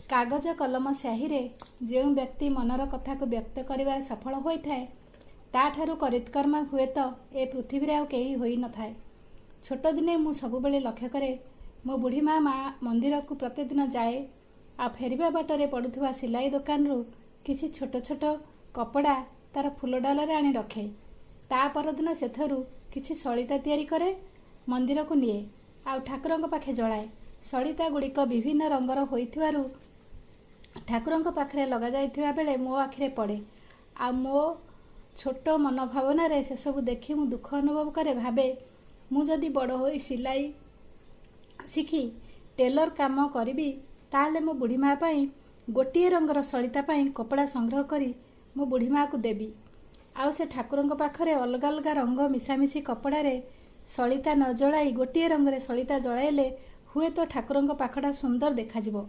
कागज कलम स्याही रे जो व्यक्ति मनर कथा को व्यक्त कर सफल होता है ताठारू करितकर्मा हुए तो ए पृथ्वी आउ कहीं होई न थाए। छोट दिने मु सबुबले लक्ष्य करे मो बुढ़ी माँ मंदिर को प्रतिदिन जाए आ फेरिबा बाटरे पड़ुवा सिलाई दुकान रु किसी छोट छोट कपड़ा तार फूल डालरे आनी रखे। ता परदिन सेथरू किछि सलिता तैयारी करे मंदिर को निए आ ठाकुरंक पाखे जलाए। सलिता गुड़िक विभिन्न रंगर होइथिबारु ठाकुरंक पाखरे लगा जाइथिबा बेले मो आखिरे पड़े आ मो छोट मन भावना रे से सब देखि मु दुख अनुभव करे। भावे मु जदि बड़ होई सिलाई शिखी टेलर काम करी ताले मो बुढ़ी माँ पाई गोटे रंगर सलिता पाई कपड़ा संग्रह करी मो बुढ़ी माँ को देवी। आउ से ठाकुरंक पाखरे अलग अलग रंग मिशामिशी कपड़ा रे सलिता न जलाई गोटे रंगरे सलिता जलाइले हुए तो ठाकुरंक पाखटा सुंदर देखाजिबो।